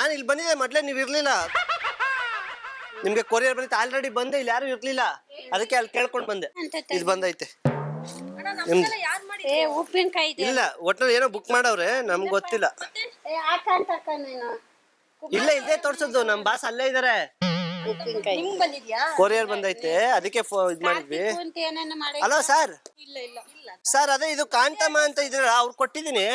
ನಾನು ಇಲ್ಲಿ ಬಂದಿದ್ದೆ ಮೊದ್ಲೇ ನೀವು ಇರ್ಲಿಲ್ಲ. ನಿಮ್ಗೆ ಕೊರಿಯರ್ ಬಂದಿತ್ತು ಆಲ್ರೆಡಿ ಬಂದೆ, ಇಲ್ಲಿ ಯಾರು ಇರ್ಲಿಲ್ಲ, ಅದಕ್ಕೆ ಅಲ್ಲಿ ಕೇಳ್ಕೊಂಡ್ ಬಂದೆ. ಇದು ಬಂದೈತೆ ಉಪ್ಪಿನಕಾಯಿ ಇಲ್ಲ, ಒಟ್ನಲ್ಲಿ ಏನೋ ಬುಕ್ ಮಾಡವ್ರೆ, ನಮ್ಗೆ ಗೊತ್ತಿಲ್ಲ. ಇಲ್ಲ ಇದೇ ತೋರ್ಸದ್ದು, ನಮ್ ಬಾಸ್ ಅಲ್ಲೇ ಇದಾರೆ. ಕೊರಿಯರ್ ಬಂದೈತೆ ಅದಕ್ಕೆ ಇದ್ ಮಾಡಿದ್ವಿ. Hello sir. ಸರ್ ಅದೇ ಇದು ಕಾಂತಮ್ಮ ಅಂತ ಇದ್ರಲ್ಲ, ಅವ್ರು ಕೊಟ್ಟಿದ್ದೀನಿ.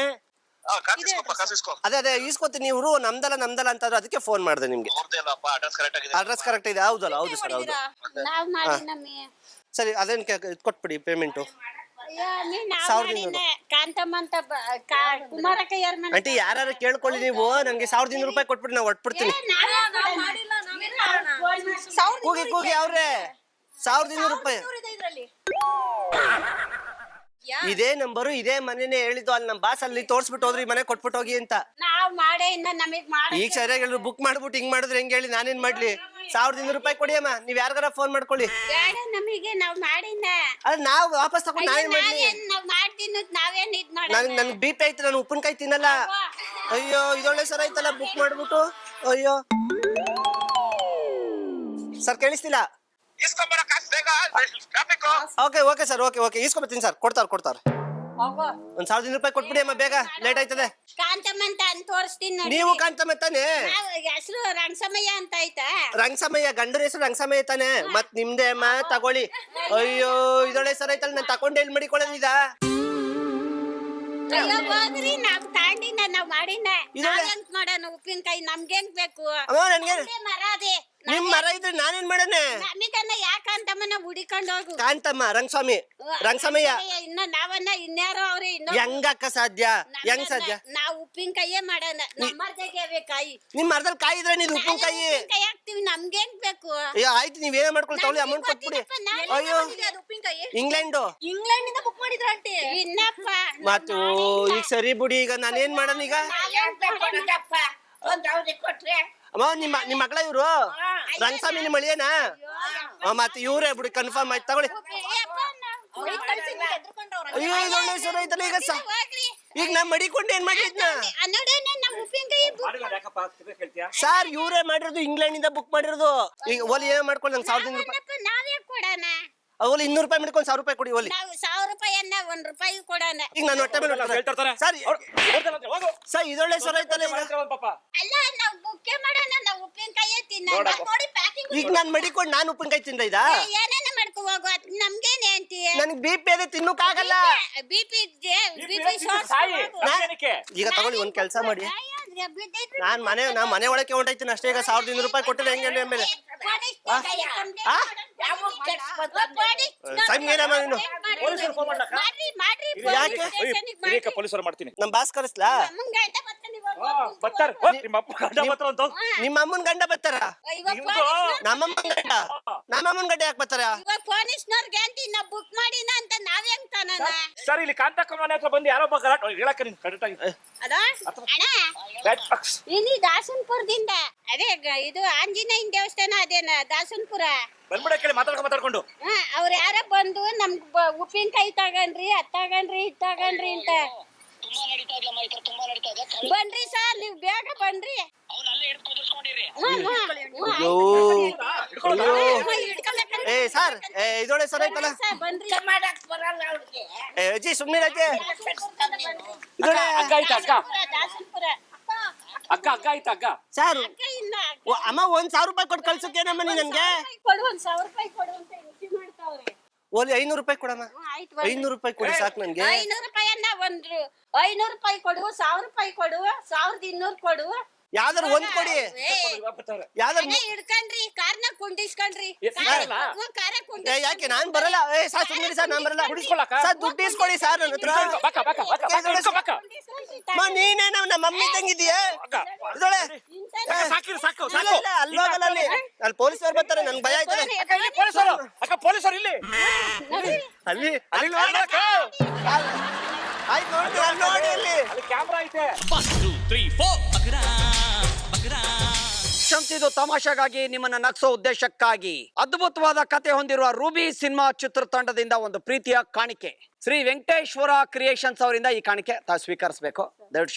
ಅದೇ ಈಸ್ಕೊತೀನಿ, ಇವ್ರು ನಮ್ದಲ್ಲ ಅಂತಂದ್ರೆ ಅದಕ್ಕೆ ಫೋನ್ ಮಾಡಿದೆ ನಿಮ್ಗೆ. ಅಡ್ರೆಸ್ ಕರೆಕ್ಟ್ ಇದೆ. ಹೌದಲ್ಲ? ಹೌದು ಸರ್, ಹೌದು. ಸರಿ, ಅದೇನ್ ಕೊಟ್ಬಿಡಿ ಪೇಮೆಂಟು. ಆಂಟಿ ಯಾರು ಕೇಳ್ಕೊಳ್ಳಿ ನೀವು, ನಂಗೆ 1200 ರೂಪಾಯಿ ಕೊಟ್ಬಿಟ್ಟು ನಾವು ಒಟ್ಬಿಡ್ತೀನಿ. ಕೂಗಿ ಅವ್ರೆ 1200 ರೂಪಾಯಿ. ಇದೇ ನಂಬರು, ಇದೇ ಮನೇನೆ ಹೇಳಿದ್ದು. ಅಲ್ಲಿ ನಮ್ ಬಾಸ್ ಅಲ್ಲಿ ತೋರ್ಸ್ಬಿಟ್ಟು ಹೋದ್ರಿ, ಮನೆ ಕೊಟ್ಬಿಟ್ಟು ಹೋಗಿ ಅಂತ. ಈಗ ಸರಿಯಾಗಿ ಬುಕ್ ಮಾಡ್ಬಿಟ್ಟು ಹಿಂಗ್ ಮಾಡಿದ್ರೆ ಹೆಂಗ್ ಹೇಳಿ, ನಾನೇನ್ ಮಾಡ್ಲಿ? 1200 ರೂಪಾಯಿ ಕೊಡಿ ಅಮ್ಮ, ನೀವ್ ಯಾರಿಗಾರ ಫೋನ್ ಮಾಡ್ಕೊಳ್ಳಿ. ನಾವ್ ವಾಪಸ್ ತಗೊಂಡು ನಾವೇನ್ ಮಾಡ್ಲಿ? ನನ್ಗೆ BP ಐತೆ, ನಾನು ಉಪ್ಪಿನಕಾಯಿ ತಿನ್ನಲ್ಲ. ಅಯ್ಯೋ ಇದೊಳ್ಳೆ ಸರ್ ಐತಲ್ಲ, ಬುಕ್ ಮಾಡ್ಬಿಟ್ಟು. ಅಯ್ಯೋ ಸರ್ ಕೇಳಿಸ್ತಿಲ್ಲ. ಓಕೆ ಸರ್, ಓಕೆ ಈಸ್ಕೊಬತ್ತೀನಿ ಸರ್. ಕೊಡ್ತಾರ ಒಂದ್ 1200 ರೂಪಾಯಿ ಕೊಟ್ಬಿಡಿ ಅಮ್ಮ, ಬೇಗ, ಲೇಟ್ ಆಯ್ತದೆ. ನೀವು ಕಾಂತಮ್ಮ ತಾನೆ? ಹೆಸರು ರಂಗಸಮಯ್ಯ ಅಂತ ಐತಾ? ರಂಗಸಮಯ್ಯ ಗಂಡನ ಹೆಸರು ರಂಗಸಮಯ್ಯ ತಾನೆ? ಮತ್ ನಿಮ್ದೆ ಅಮ್ಮ, ತಗೊಳ್ಳಿ. ಅಯ್ಯೋ ಇದೊಳ್ಳೆ ಸರ್ ಐತಲ್ಲ, ನಾನು ತಗೊಂಡು ಎಲ್ಲಿ ಮಡಿಕೊಳ್ಳೋದಿದ? ಉಪ್ಪಿನಕಾಯಿ ನಮ್ಗೆ ಬೇಕು. ನಿಮ್ ಮರ ಇದ್ರೆ ನಾನೇನ್ ಮಾಡನೆ? ಯಾಕಂತಮ್ಮನ ಹುಡಿಕೊಂಡು ಹೋಗು. ಕಾಂತಮ್ಮ ರಂಗಸಮಯ್ಯ ಇನ್ಯಾರೋ ಅವ್ರೆ. ಹೆಂಗಕ್ಕ ಸಾಧ್ಯ? ಹೆಂಗ್ ಸಾಧ್ಯ? ನಾವು ಉಪ್ಪಿನಕಾಯಿಯೇ ಮಾಡೋಣ. ಕಾಯಿ ನಿಮ್ ಮರದಲ್ಲಿ ಕಾಯಿ ಇದ್ರೆ ನೀವು ಉಪ್ಪಿನಕಾಯಿ ಹಾಕ್ತಿವಿ. ನಮ್ಗೆ ಬೇಕು. ಅಯ್ಯೋ ಆಯ್ತು, ನೀವೇನ ಮಾಡ್ಕೊಳ್ಳಿ, ತಗೊಳ್ಳಿ, ಅಮೌಂಟ್ ಕೊಟ್ಬಿಡಿ. ಅಯ್ಯೋ ಇಂಗ್ಲೆಂಡ್ ಇಂದ ಬುಕ್ ಮಾಡಿದ್ರ ಆಂಟಿ. ಇನ್ನಪ್ಪ ಮತ್ತು ಈಗ ಸರಿ ಬಿಡಿ, ಈಗ ನಾನೇನ್ ಮಾಡೋಣ ಈಗ? ಅಮ್ಮ ನಿಮ್ಮ ಮಗಳ ಇವ್ರು ರಂಗಸ್ವಾಮಿ ನಿಮ್ಮ ಅಳಿಯನಾ? ಮತ್ತೆ ಇವ್ರೇ ಬಿಡಿ, ಕನ್ಫರ್ಮ್ ಆಯ್ತು, ತಗೊಳ್ಳಿ. ಅಯ್ಯೋ ಇದೊಳ್ಳೆ ಸರ್ ಐತಲ್ಲ. ಈಗ ನಾ ಮಡಿಕೊಂಡು ಏನ್ ಮಾಡಿದ್ನ ಸರ್? ಇವ್ರೇ ಮಾಡಿರೋದು, ಇಂಗ್ಲೆಂಡ್ ಇಂದ ಬುಕ್ ಮಾಡಿರೋದು. ಈಗ ಓಲಿ ಏನ್ ಮಾಡ್ಕೊಳ್ಳಿ, ನಂಗೆ 1200 ರೂಪಾಯಿ ನಾವೇ ಕೊಡೋಣ. ಅವಳು 200 ರೂಪಾಯಿ ಮಾಡ್ಕೊಂಡು 1000 ರೂಪಾಯಿ ಕೊಡಿ. ಒಲಿ 1000 ರೂಪಾಯಿಯನ್ನ 1 ರೂಪಾಯಿ ಕೊಡೋಣ. ಈಗ ನಾನು ಹೊಟ್ಟೆ ಮೇಲೆ ಸರ್ ಇದೊಳ್ಳೆ ಸರ್ ಐತಲ್ಲ. ಅಲ್ಲ ನಾವು ಬುಕ್ಕೆ ಮಾಡೋಣ, ನಾವು ಉಪ್ಪಿನಕಾಯಿ ತಿನ್ನೋಣ. ನೋಡಿ ಪ್ಯಾಕಿಂಗ್. ಈಗ ನಾನು ಮಡಿಕೊಂಡು ನಾನು ಉಪ್ಪಿನಕಾಯಿ ತಿಂದ ಇದ ಏನೇನ ಮಾಡ್ಕೊ ಹೋಗು, ನಮ್ಗೇನೆ ಅಂತೀಯ? ನನಗೆ BP ಇದೆ, ತಿನ್ನೋಕ್ಕಾಗಲ್ಲ. BP short. ಈಗ ತಗೊಳ್ಳಿ, ಒಂದ್ ಕೆಲಸ ಮಾಡಿ, ನಾ ಮನೆ ಒಳಕ್ಕೆ ಹೊಂಟೈತೀನಿ ಅಷ್ಟೇ. ಈಗ 1200 ರೂಪಾಯಿ ಕೊಟ್ಟಿದ್ರೆ ಹೆಂಗೆ ಆಮೇಲೆ? ನಮ್ ಬಾಸ್ ಕರೆಸ್ಲಾ? ನಿಮ್ಮ ಅಮ್ಮನ್ ಗಂಡ ಬರ್ತಾರ? ನಮ್ಮಮ್ಮನ್ ಗಂಡ ಯಾಕೆ ಬರ್ತಾರ? ಪೊಲೀಸ್ನವ್ರಿಗೆ ಅಂತ ನಾವು ಬುಕ್ ಮಾಡಿನ ಅಂತ ನಾವ್ ಹೆಂಗ್ ತಾನ ಸರ್? ಇಲ್ಲಿ ಕಾಂತಕ್ಕ ಮನೆ ಹತ್ರ ಬಂದು ಯಾರೊಬ್ಬ ಹೇಳಕ್ಕ ನೀನ್ ಕರೆಕ್ಟ್ ಆಗಿ ದಾಸನ್ಪುರದಿಂದ. ಅದೇ ಇದು ಆಂಜನೇಯನ ದೇವಸ್ಥಾನ, ಅದೇನ ದಾಸನ್ಪುರ. ಬಂದ್ಬಿಡಕ್ಕೆ ಮಾತಾಡ್ಕೊಂಡು ಅವ್ರು ಯಾರ ಬಂದು ನಮ್ಗ್ ಉಪ್ಪಿನಕಾಯಿ ತಗನ್ರಿ, ಅದ್ ತಗನ್ರಿ, ಇದ್ ತಗನ್ರಿ ಅಂತ. ಬನ್ರಿ ಸರ್, ನೀವ್ ಬೇಗ ಬನ್ರಿ. ಏ ಸರ್, ಇದೊಳ್ಳೆ ಸರ್ ಐತಲ್ಲ. ಅಜ್ಜಿ ಸುಮ್ಮನೆ ಅಜ್ಜಿ. ಅಕ್ಕ ಆಯ್ತಾ ಅಕ್ಕ? ಸರ್ ಅಮ್ಮ 1000 ರೂಪಾಯಿ ಕೊಟ್ಟು ಕಳ್ಸಕ್ಕೇನಮ್ಮ ನೀ ನನ್ಗೆ? 1000 ರೂಪಾಯಿ ಕೊಡು ಅಂತ ಮಾಡ್ತಾವ್ರೆ. ಓಲಿ 500 ರೂಪಾಯಿ ಕೊಡಮ್ಮ. 500 ರೂಪಾಯಿ ಕೊಡಿ ಸಾಕು ನನ್ಗೆ. 500 ರೂಪಾಯಿಯನ್ನ 500 ರೂಪಾಯಿ ಕೊಡು, 1000 ರೂಪಾಯಿ ಕೊಡು, 1200 ಕೊಡು. ಯಾವ್ದಾರು ಒಂದ್ ಕೊಡಿ. ಹಿಡ್ಕಂಡ್ರಿ, ಕಾರ್ನ ಕುಂಡಿಸ್ಕೊಂಡ್ರಿ. ಯಾಕೆ ನಾನ್ ಬರಲ್ಲ? ಸರ್ ಸುಮ್ಮನೆ ಸರ್, ನಾನ್ ಬರಲ್ಲ. ಸರ್ ದುಡ್ಡು ಇಸ್ಕೊಡಿ ಸರ್ ನನ್ನ ಹತ್ರ. ನೀನೇ ನಮ್ಮ ಮಮ್ಮಿ ತಂಗಿದೀಯ? ಅಲ್ಲೋಗಲ್ಲ, ಅಲ್ಲಿ ಪೊಲೀಸರು ಬರ್ತಾರೆ, ನನ್ಗೆ ಭಯ ಆಯ್ತದೆ. ಪೊಲೀಸರು ಇಲ್ಲಿ ಅಲ್ಲಿ ಆಯ್ತು ನೋಡಿ, ಅಲ್ಲಿ ಕ್ಯಾಮ್ರಾ ಐತೆ. ಇದು ತಮಾಷೆಗಾಗಿ, ನಿಮ್ಮನ್ನ ನಗಿಸೋ ಉದ್ದೇಶಕ್ಕಾಗಿ ಅದ್ಭುತವಾದ ಕತೆ ಹೊಂದಿರುವ ರೂಬಿ ಸಿನಿಮಾ ಚಿತ್ರತಂಡದಿಂದ ಒಂದು ಪ್ರೀತಿಯ ಕಾಣಿಕೆ. ಶ್ರೀ ವೆಂಕಟೇಶ್ವರ ಕ್ರಿಯೇಷನ್ಸ್ ಅವರಿಂದ ಈ ಕಾಣಿಕೆ ತಾವು ಸ್ವೀಕರಿಸಬೇಕು. ದಯವಿಟ್ಟು